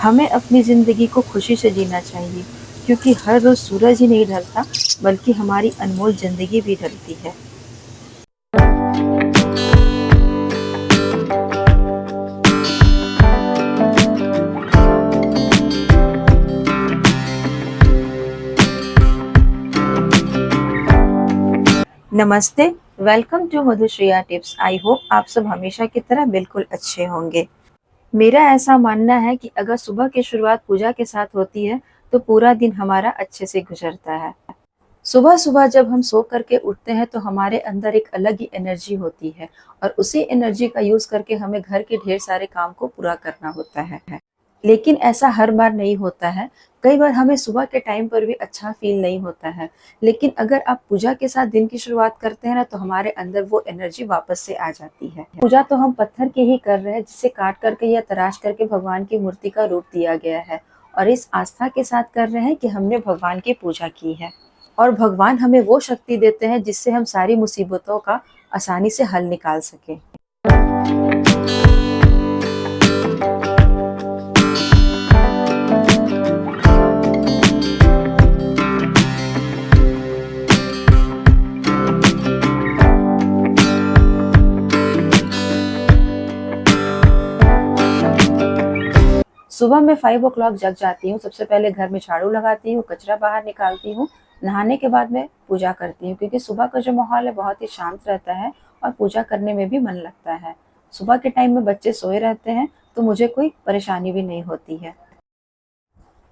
हमें अपनी ज़िंदगी को खुशी से जीना चाहिए, क्योंकि हर रोज़ सूरज ही नहीं ढलता, बल्कि हमारी अनमोल ज़िंदगी भी ढलती है। नमस्ते, welcome to Madhushriya tips. I hope आप सब हमेशा की तरह बिल्कुल अच्छे होंगे। मेरा ऐसा मानना है कि अगर सुबह की शुरुआत पूजा के साथ होती है, तो पूरा दिन हमारा अच्छे से गुजरता है। सुबह-सुबह जब हम सो कर के उठते हैं, तो हमारे अंदर एक अलग ही एनर्जी होती है और उसी एनर्जी का यूज़ करके हमें घर के ढेर सारे काम को पूरा करना होता है। लेकिन ऐसा हर बार नहीं होता है। कई बार हमें सुबह के टाइम पर भी अच्छा फ़ील नहीं होता है। लेकिन अगर आप पूजा के साथ दिन की शुरुआत करते हैं ना, तो हमारे अंदर वो एनर्जी वापस से आ जाती है। पूजा तो हम पत्थर की ही कर रहे हैं, जिसे काट करके या तराश करके भगवान की मूर्ति का रूप दिया गया है और इस आस्था के साथ कर रहे हैं कि हमने भगवान की पूजा की है। और भगवान हमें वो शक्ति देते हैं जिससे हम सारी मुसीबतों का आसानी से हल निकाल सकें। सुबह मैं 5 ओ क्लॉक जग जाती हूँ। सबसे पहले घर में झाड़ू लगाती हूँ, कचरा बाहर निकालती हूँ। नहाने के बाद मैं पूजा करती हूँ, क्योंकि सुबह का जो माहौल है बहुत ही शांत रहता है और पूजा करने में भी मन लगता है। सुबह के टाइम में बच्चे सोए रहते हैं, तो मुझे कोई परेशानी भी नहीं होती है।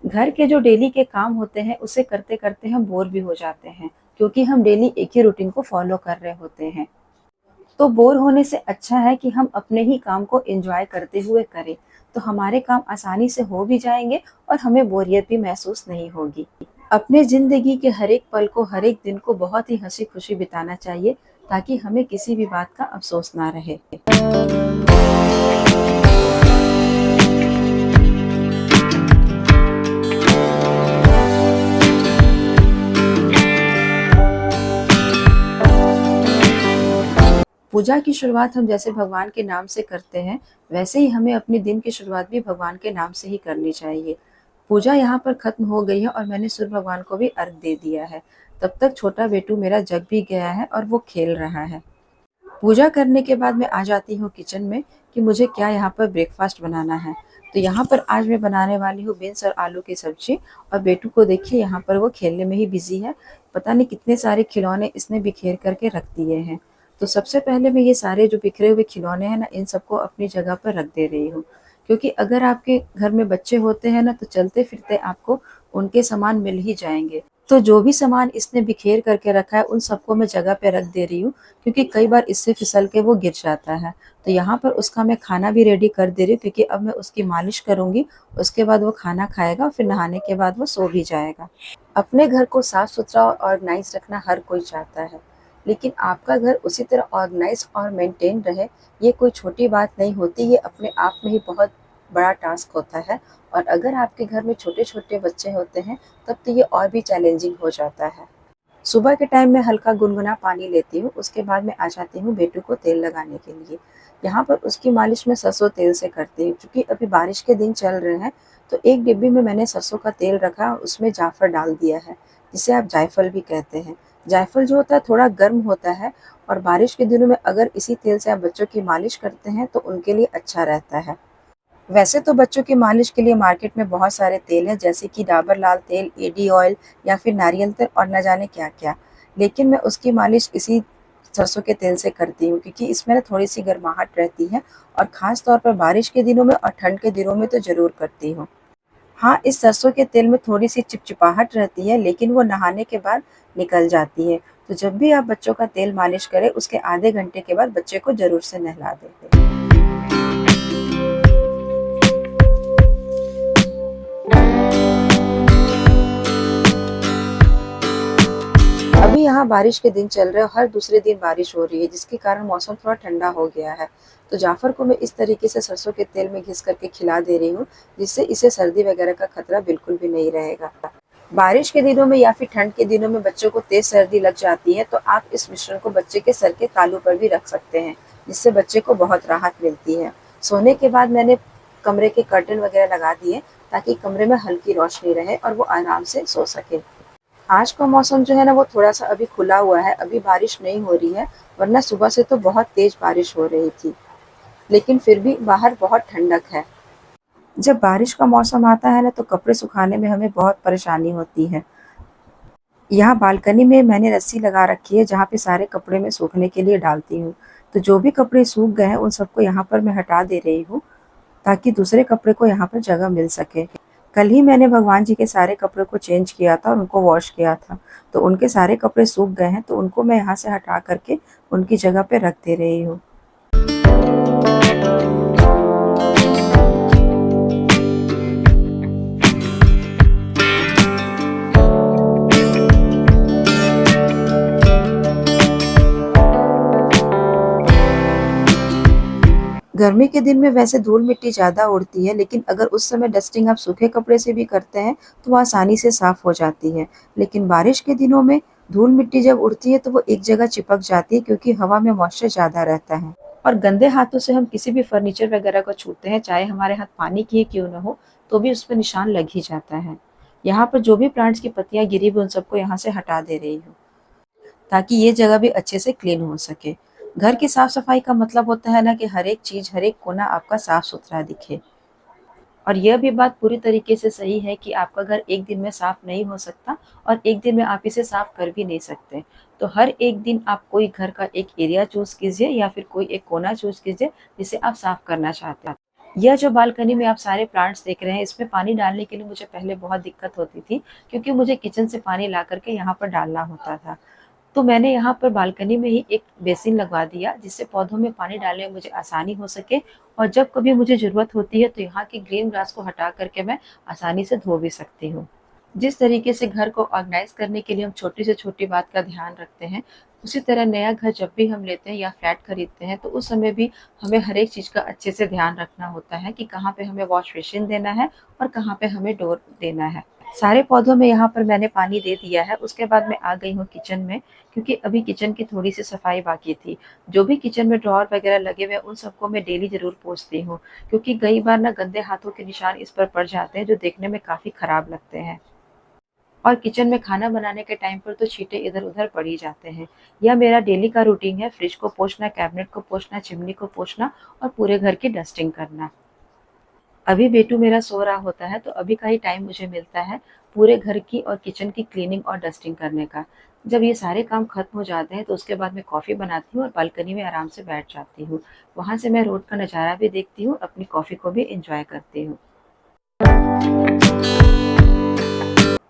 घर के जो डेली के काम होते हैं, उसे करते-करते हम बोर भी हो जाते हैं, क्योंकि हम डेली एक ही रूटीन को फ़ॉलो कर रहे होते हैं। तो बोर होने से अच्छा है कि हम अपने ही काम को एन्जॉय करते हुए करें, तो हमारे काम आसानी से हो भी जाएँगे और हमें बोरियत भी महसूस नहीं होगी। अपने ज़िंदगी के हर एक पल को, हर एक दिन को बहुत ही हँसी-खुशी बिताना चाहिए, ताकि हमें किसी भी बात का अफ़सोस ना रहे। पूजा की शुरुआत हम जैसे भगवान के नाम से करते हैं, वैसे ही हमें अपने दिन की शुरुआत भी भगवान के नाम से ही करनी चाहिए। पूजा यहाँ पर खत्म हो गई है और मैंने सूर्य भगवान को भी अर्घ दे दिया है। तब तक छोटा बेटू मेरा जग भी गया है और वो खेल रहा है। पूजा करने के बाद मैं आ जाती हूँ किचन में कि मुझे क्या यहाँ पर ब्रेकफ़ास्ट बनाना है। तो यहाँ पर आज मैं बनाने वाली हूँ बीन्स और आलू की सब्ज़ी और बेटू को देखिए, यहाँ पर वो खेलने में ही बिज़ी है। पता नहीं कितने सारे खिलौने इसने बिखेर कर के रख दिए हैं। तो सबसे पहले मैं ये सारे जो बिखरे हुए खिलौने हैं ना, इन सबको अपनी जगह पर रख दे रही हूँ। क्योंकि अगर आपके घर में बच्चे होते हैं ना, तो चलते-फिरते आपको उनके सामान मिल ही जाएँगे। तो जो भी सामान इसने बिखेर करके रखा है, उन सबको मैं जगह पे रख दे रही हूँ, क्योंकि कई बार इससे फिसल के वो गिर जाता है। तो यहाँ पर उसका मैं खाना भी रेडी कर दे रही हूँ, क्योंकि अब मैं उसकी मालिश करूँगी, उसके बाद वो खाना खाएगा, फिर नहाने के बाद वो सो भी जाएगा। अपने घर को साफ-सुथरा और ऑर्गनाइज़ रखना हर कोई चाहता है, लेकिन आपका घर उसी तरह ऑर्गनाइज़ और मेंटेन रहे, ये कोई छोटी बात नहीं होती, ये अपने आप में ही बहुत बड़ा टास्क होता है। और अगर आपके घर में छोटे-छोटे बच्चे होते हैं, तब तो ये और भी चैलेंजिंग हो जाता है। सुबह के टाइम में हल्का गुनगुना पानी लेती हूँ, उसके बाद मैं आ जाती हूँ बेटू को तेल लगाने के लिए। यहाँ पर उसकी मालिश मैं सरसों तेल से करती हूँ, चूँकि अभी बारिश के दिन चल रहे हैं, तो एक डिब्बी में मैंने सरसों का तेल रखा और उसमें जाफ़र डाल दिया है, जिसे आप जायफल भी कहते हैं। जायफल जो होता है थोड़ा गर्म होता है और बारिश के दिनों में अगर इसी तेल से आप बच्चों की मालिश करते हैं, तो उनके लिए अच्छा रहता है। वैसे तो बच्चों की मालिश के लिए मार्केट में बहुत सारे तेल हैं, जैसे कि डाबर लाल तेल, एडी ऑयल या फिर नारियल तेल और न जाने क्या-क्या। लेकिन मैं उसकी मालिश इसी सरसों के तेल से करती हूँ, क्योंकि इसमें ना थोड़ी-सी गर्माहट रहती है और ख़ास तौर पर बारिश के दिनों में और ठंड के दिनों में तो ज़रूर करती हूँ। हाँ, इस सरसों के तेल में थोड़ी-सी चिपचिपाहट रहती है, लेकिन वो नहाने के बाद निकल जाती है। तो जब भी आप बच्चों का तेल मालिश करें, उसके आधे घंटे के बाद बच्चे को ज़रूर से नहला दें। अभी यहाँ बारिश के दिन चल रहे हैं और हर दूसरे दिन बारिश हो रही है, जिसके कारण मौसम थोड़ा ठंडा हो गया है। तो जाफ़र को मैं इस तरीके से सरसों के तेल में घिस करके खिला दे रही हूँ, जिससे इसे सर्दी वगैरह का खतरा बिल्कुल भी नहीं रहेगा। बारिश के दिनों में या फिर ठंड के दिनों में बच्चों को तेज़ सर्दी लग जाती है, तो आप इस मिश्रण को बच्चे के सर के तालू पर भी रख सकते हैं, जिससे बच्चे को बहुत राहत मिलती है। सोने के बाद मैंने कमरे के कर्टन वगैरह लगा दिए ताकि कमरे में हल्की रोशनी रहे और वो आराम से सो सके। आज का मौसम जो है ना वो थोड़ा-सा अभी खुला हुआ है, अभी बारिश नहीं हो रही है, वरना सुबह से तो बहुत तेज़ बारिश हो रही थी। लेकिन फिर भी बाहर बहुत ठंडक है। जब बारिश का मौसम आता है ना तो कपड़े सुखाने में हमें बहुत परेशानी होती है। यहाँ बालकनी में मैंने रस्सी लगा रखी है जहाँ पे सारे कपड़े मैं सूखने के लिए डालती हूँ। तो जो भी कपड़े सूख गए हैं उन सबको यहाँ पर मैं हटा दे रही हूँ ताकि दूसरे कपड़े को यहाँ पर जगह मिल सके। कल ही मैंने भगवान जी के सारे कपड़े को चेंज किया था और उनको वॉश किया था। तो उनके सारे कपड़े सूख गए हैं तो उनको मैं यहाँ से हटा करके उनकी जगह पे रख दे रही हूँ। गर्मी के दिन में वैसे धूल-मिट्टी ज़्यादा उड़ती है, लेकिन अगर उस समय डस्टिंग आप सूखे कपड़े से भी करते हैं, तो वो आसानी से साफ़ हो जाती है। लेकिन बारिश के दिनों में धूल-मिट्टी जब उड़ती है, तो वो एक जगह चिपक जाती है क्योंकि हवा में मॉइस्चर ज़्यादा रहता है। और गंदे हाथों से हम किसी भी फर्नीचर वगैरह को छूते हैं, चाहे हमारे हाथ पानी के ही क्यों ना हो, तो भी उसपे निशान लग ही जाता है। यहाँ पर जो भी प्लांट्स की पत्तियाँ गिरी हुई, उन सबको यहाँ से हटा दे रही हूँ। ताकि ये जगह भी अच्छे से क्लीन हो सके। घर की साफ-सफाई का मतलब होता है ना कि हर एक चीज़, हर एक कोना आपका साफ-सुथरा दिखे। और यह भी बात पूरी तरीके से सही है कि आपका घर एक दिन में साफ नहीं हो सकता और एक दिन में आप इसे साफ कर भी नहीं सकते। तो हर एक दिन आप कोई घर का एक एरिया चूज़ कीजिए या फिर कोई एक कोना चूज़ कीजिए जिसे आप साफ करना चाहते हैं। यह जो बालकनी में आप सारे प्लांट्स देख रहे हैं, इसमें पानी डालने के लिए मुझे पहले बहुत दिक्कत होती थी क्योंकि मुझे किचन से पानी ला कर के यहाँ पर डालना होता था। तो मैंने यहाँ पर बालकनी में ही एक बेसिन लगवा दिया जिससे पौधों में पानी डालने में मुझे आसानी हो सके और जब कभी मुझे ज़रूरत होती है तो यहाँ की ग्रीन ग्रास को हटा करके मैं आसानी से धो भी सकती हूँ। जिस तरीके से घर को ऑर्गेनाइज़ करने के लिए हम छोटी से छोटी बात का ध्यान रखते हैं, उसी तरह नया घर जब भी हम लेते हैं या फ्लैट खरीदते हैं तो उस समय भी हमें हर एक चीज़ का अच्छे से ध्यान रखना होता है कि कहाँ पे हमें वॉश बेसिन देना है और कहाँ पे हमें डोर देना है। सारे पौधों में यहाँ पर मैंने पानी दे दिया है, उसके बाद मैं आ गई हूँ किचन में क्योंकि अभी किचन की थोड़ी-सी सफाई बाकी थी। जो भी किचन में ड्रॉवर वगैरह लगे हुए हैं, उन सबको मैं डेली ज़रूर पोंछती हूँ क्योंकि कई बार ना गंदे हाथों के निशान इस पर पड़ जाते हैं, जो देखने में काफ़ी खराब लगते हैं। और किचन में खाना बनाने के टाइम पर तो छींटे इधर-उधर पड़ ही जाते हैं। यह मेरा डेली का रूटीन है, फ्रिज को पोंछना, कैबिनेट को पोंछना, चिमनी को पोंछना और पूरे घर की डस्टिंग करना। अभी बेटू मेरा सो रहा होता है तो अभी का ही टाइम मुझे मिलता है पूरे घर की और किचन की क्लीनिंग और डस्टिंग करने का। जब ये सारे काम खत्म हो जाते हैं तो उसके बाद मैं कॉफ़ी बनाती हूँ और बालकनी में आराम से बैठ जाती हूँ। वहाँ से मैं रोड का नज़ारा भी देखती हूँ, अपनी कॉफ़ी को भी एन्जॉय करती हूँ।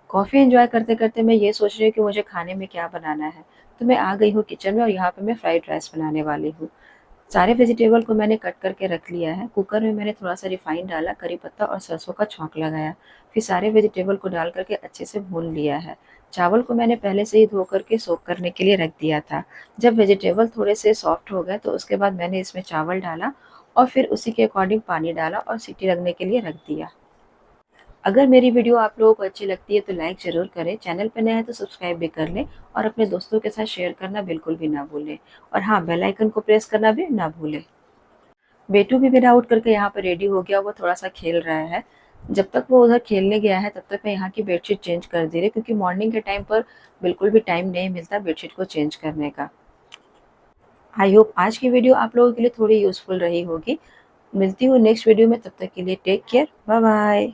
कॉफ़ी एन्जॉय करते-करते मैं ये सोच रही हूँ कि मुझे खाने में क्या बनाना है। तो मैं आ गई हूँ किचन में और यहाँ पे मैं फ्राइड राइस बनाने वाली हूँ। सारे वेजिटेबल को मैंने कट करके रख लिया है। कुकर में मैंने थोड़ा-सा रिफाइंड डाला, करी पत्ता और सरसों का छौंक लगाया। फिर सारे वेजिटेबल को डाल कर के अच्छे से भून लिया है। चावल को मैंने पहले से ही धो कर के सोक करने के लिए रख दिया था। जब वेजिटेबल थोड़े से सॉफ्ट हो गए तो उसके बाद मैंने इसमें चावल डाला और फिर उसी के अकॉर्डिंग पानी डाला और सीटी लगने के लिए रख दिया। अगर मेरी वीडियो आप लोगों को अच्छी लगती है तो लाइक ज़रूर करें, चैनल पे नए हैं तो सब्सक्राइब भी कर लें और अपने दोस्तों के साथ शेयर करना बिल्कुल भी ना भूलें। और हाँ, बेल आइकन को प्रेस करना भी ना भूलें। बेटू भी मेरा उठ करके यहाँ पर रेडी हो गया, वो थोड़ा-सा खेल रहा है। जब तक वो उधर खेलने गया है तब तक मैं यहाँ की बेडशीट चेंज कर दे रही क्योंकि मॉर्निंग के टाइम पर बिल्कुल भी टाइम नहीं मिलता बेडशीट को चेंज करने का। आई होप आज की वीडियो आप लोगों के लिए थोड़ी यूज़फुल रही होगी। मिलती हूँ नेक्स्ट वीडियो में, तब तक के लिए टेक केयर, बाय बाय।